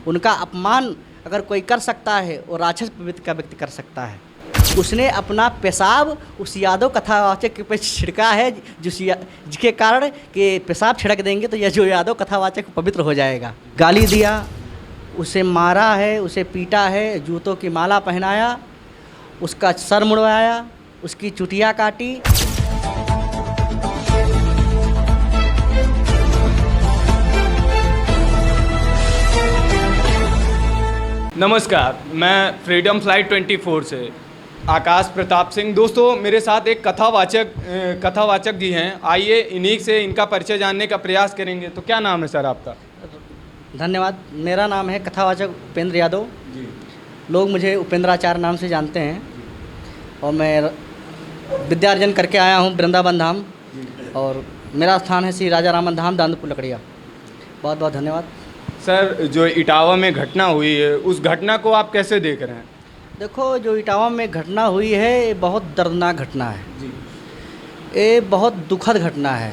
उनका अपमान अगर कोई कर सकता है वो राक्षस प्रवृत्ति का व्यक्ति कर सकता है। उसने अपना पेशाब उस यादव कथावाचक पे छिड़का है, जिसके कारण कि पेशाब छिड़क देंगे तो यह जो यादव कथावाचक पवित्र हो जाएगा। गाली दिया, उसे मारा है, उसे पीटा है, जूतों की माला पहनाया, उसका सर मुड़वाया, उसकी चुटिया काटी। नमस्कार, मैं फ्रीडम फ्लाइट 24 से आकाश प्रताप सिंह। दोस्तों, मेरे साथ एक कथावाचक जी हैं। आइए इन्हीं से इनका परिचय जानने का प्रयास करेंगे। तो क्या नाम है सर आपका? धन्यवाद। मेरा नाम है कथावाचक उपेंद्र यादव जी। लोग मुझे उपेंद्राचार्य नाम से जानते हैं और मैं विद्यार्जन करके आया हूँ वृंदावन धाम और मेरा स्थान है श्री राजा रामन धाम दांदपुर लकड़िया। बहुत बहुत धन्यवाद। सर, जो इटावा में घटना हुई है उस घटना को आप कैसे देख रहे हैं? देखो, जो इटावा में घटना हुई है ये बहुत दर्दनाक घटना है जी। ये बहुत दुखद घटना है।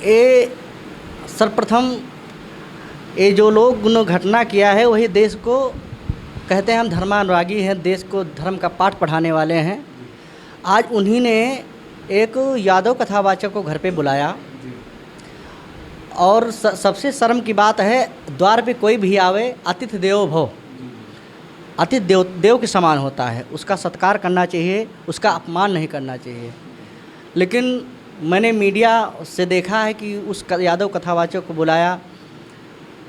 ये सर्वप्रथम ये जो लोग ने घटना किया है वही देश को कहते हैं हम धर्मानुरागी हैं, देश को धर्म का पाठ पढ़ाने वाले हैं। आज उन्हीं ने एक यादव कथावाचक को घर पे बुलाया और सबसे शर्म की बात है, द्वार पे कोई भी आवे अतिथि देवो भव, अतिथि देव के समान होता है, उसका सत्कार करना चाहिए, उसका अपमान नहीं करना चाहिए। लेकिन मैंने मीडिया से देखा है कि उस यादव कथावाचक को बुलाया,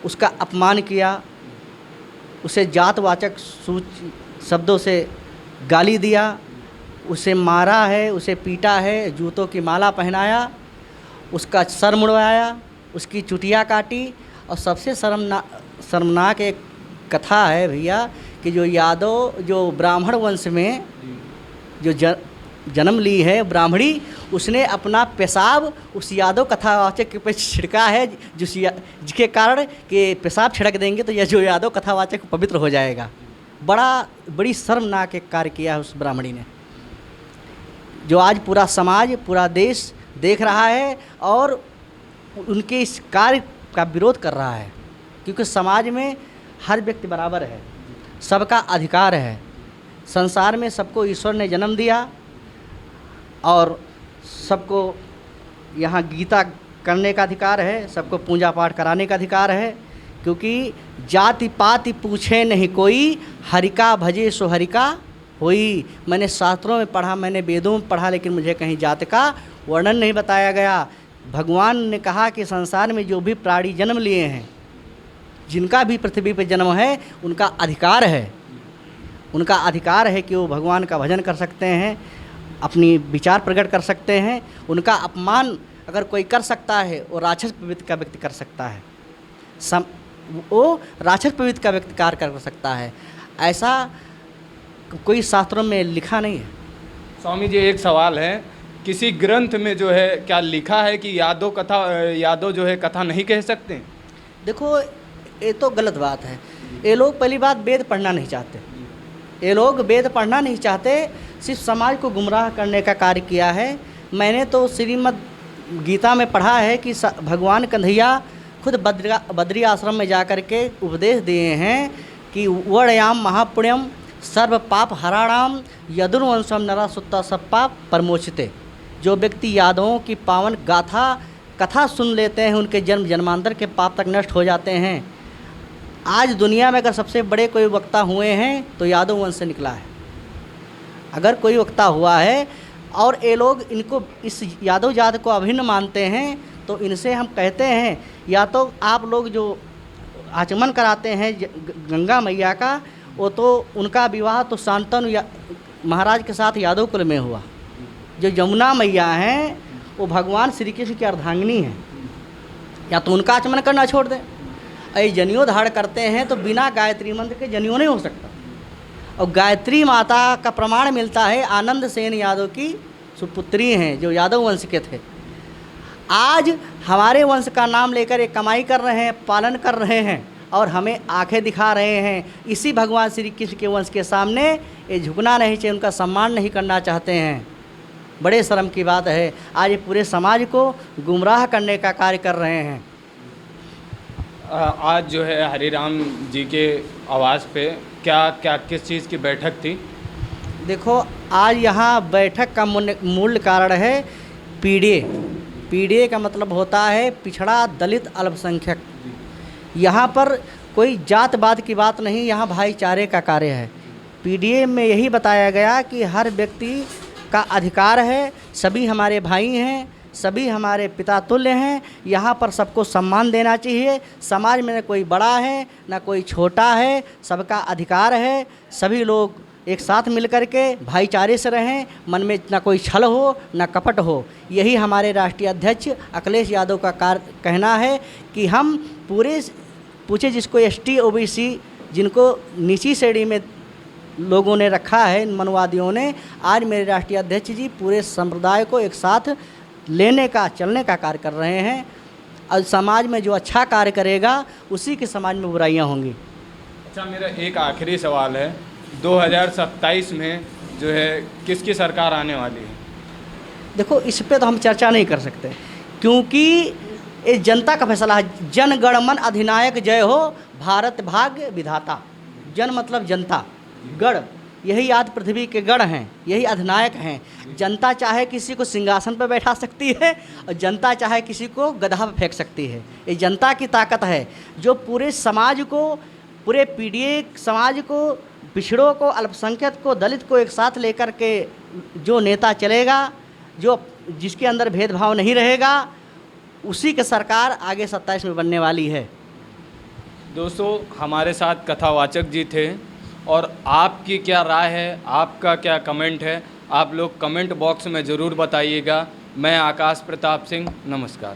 उसका अपमान किया, उसे जातवाचक शब्दों से गाली दिया, उसे मारा है, उसे पीटा है, जूतों की माला पहनाया, उसका सर मुड़वाया, उसकी चुटिया काटी। और सबसे शर्मनाक एक कथा है भैया कि जो यादव जो ब्राह्मण वंश में जो जन्म ली है ब्राह्मणी, उसने अपना पेशाब उस यादव कथावाचक पे छिड़का है, जिसके कारण कि पेशाब छिड़क देंगे तो यह जो यादव कथावाचक पवित्र हो जाएगा। बड़ी शर्मनाक एक कार्य किया है उस ब्राह्मणी ने, जो आज पूरा समाज पूरा देश देख रहा है और उनके इस कार्य का विरोध कर रहा है। क्योंकि समाज में हर व्यक्ति बराबर है, सबका अधिकार है। संसार में सबको ईश्वर ने जन्म दिया और सबको यहाँ गीता करने का अधिकार है, सबको पूजा पाठ कराने का अधिकार है। क्योंकि जाति पाति पूछे नहीं कोई, हरिका भजे सो हरिका होई। मैंने शास्त्रों में पढ़ा, मैंने वेदों में पढ़ा, लेकिन मुझे कहीं जात का वर्णन नहीं बताया गया। भगवान ने कहा कि संसार में जो भी प्राणी जन्म लिए हैं, जिनका भी पृथ्वी पर जन्म है, उनका अधिकार है कि वो भगवान का भजन कर सकते हैं, अपनी विचार प्रकट कर सकते हैं। उनका अपमान अगर कोई कर सकता है वो राक्षस प्रवृत्ति का व्यक्ति कर सकता है, वो राक्षस प्रवृत्ति का व्यक्ति कार्य कर सकता है। ऐसा कोई शास्त्रों में लिखा नहीं है। स्वामी जी, एक सवाल है, किसी ग्रंथ में जो है क्या लिखा है कि यादव जो है कथा नहीं कह सकते? देखो, ये तो गलत बात है। ये लोग पहली बात वेद पढ़ना नहीं चाहते, ये लोग वेद पढ़ना नहीं चाहते, सिर्फ समाज को गुमराह करने का कार्य किया है। मैंने तो श्रीमद् गीता में पढ़ा है कि भगवान कन्हैया खुद बद्री आश्रम में जा कर के उपदेश दिए हैं कि वर्णयाम महापुण्यम सर्व पाप हराणाम यदुर्वंशम नरा सुत्ता सब पाप परमोचिते। जो व्यक्ति यादवों की पावन कथा सुन लेते हैं, उनके जन्म जन्मांतर के पाप तक नष्ट हो जाते हैं। आज दुनिया में अगर सबसे बड़े कोई वक्ता हुए हैं तो यादव वंश से निकला है। अगर कोई वक्ता हुआ है और ये लोग इनको इस यादव जात को अभिन्न मानते हैं, तो इनसे हम कहते हैं या तो आप लोग जो आचमन कराते हैं गंगा मैया का, वो तो उनका विवाह तो शांतनु महाराज के साथ यादव कुल में हुआ। जो यमुना मैया हैं वो भगवान श्री कृष्ण की अर्धांगिनी हैं, या तो उनका आचमन करना छोड़ दें। ये जनेऊ धारण करते हैं तो बिना गायत्री मंत्र के जनेऊ नहीं हो सकता। और गायत्री माता का प्रमाण मिलता है, आनंद सेन यादव की सुपुत्री हैं जो यादव वंश के थे। आज हमारे वंश का नाम लेकर ये कमाई कर रहे हैं, पालन कर रहे हैं और हमें आंखें दिखा रहे हैं। इसी भगवान श्री कृष्ण के वंश के सामने ये झुकना नहीं चाहिए, उनका सम्मान नहीं करना चाहते हैं। बड़े शर्म की बात है, आज ये पूरे समाज को गुमराह करने का कार्य कर रहे हैं। आज जो है हरिराम जी के आवास पे क्या क्या किस चीज़ की बैठक थी? देखो, आज यहाँ बैठक का मूल कारण है पीडीए। पीडीए का मतलब होता है पिछड़ा दलित अल्पसंख्यक। यहाँ पर कोई जातवाद की बात नहीं, यहाँ भाईचारे का कार्य है। पीडीए में यही बताया गया कि हर व्यक्ति का अधिकार है, सभी हमारे भाई हैं, सभी हमारे पिता तुल्य हैं, यहाँ पर सबको सम्मान देना चाहिए। समाज में न कोई बड़ा है न कोई छोटा है, सबका अधिकार है। सभी लोग एक साथ मिलकर के भाईचारे से रहें, मन में न कोई छल हो न कपट हो। यही हमारे राष्ट्रीय अध्यक्ष अखिलेश यादव का कहना है कि हम पूछे जिसको एसटी ओबीसी जिनको निची श्रेणी में लोगों ने रखा है, मनवादियों ने, आज मेरे राष्ट्रीय अध्यक्ष जी पूरे संप्रदाय को एक साथ लेने का चलने का कार्य कर रहे हैं। और समाज में जो अच्छा कार्य करेगा उसी के समाज में बुराइयां होंगी। अच्छा, मेरा एक आखिरी सवाल है, 2027 में जो है किसकी सरकार आने वाली है? देखो, इस पे तो हम चर्चा नहीं कर सकते क्योंकि ये जनता का फैसला है। जन गण मन अधिनायक जय हो, भारत भाग्य विधाता। जन मतलब जनता, गण यही आज पृथ्वी के गण हैं, यही अधिनायक हैं। जनता चाहे किसी को सिंहासन पर बैठा सकती है और जनता चाहे किसी को गधा पर फेंक सकती है। ये जनता की ताकत है जो पूरे समाज को, पूरे पीडीए समाज को, पिछड़ों को, अल्पसंख्यक को, दलित को एक साथ लेकर के जो नेता चलेगा, जो जिसके अंदर भेदभाव नहीं रहेगा, उसी की सरकार आगे 27 में बनने वाली है। दोस्तों, हमारे साथ कथावाचक जी थे और आपकी क्या राय है, आपका क्या कमेंट है, आप लोग कमेंट बॉक्स में ज़रूर बताइएगा। मैं आकाश प्रताप सिंह, नमस्कार।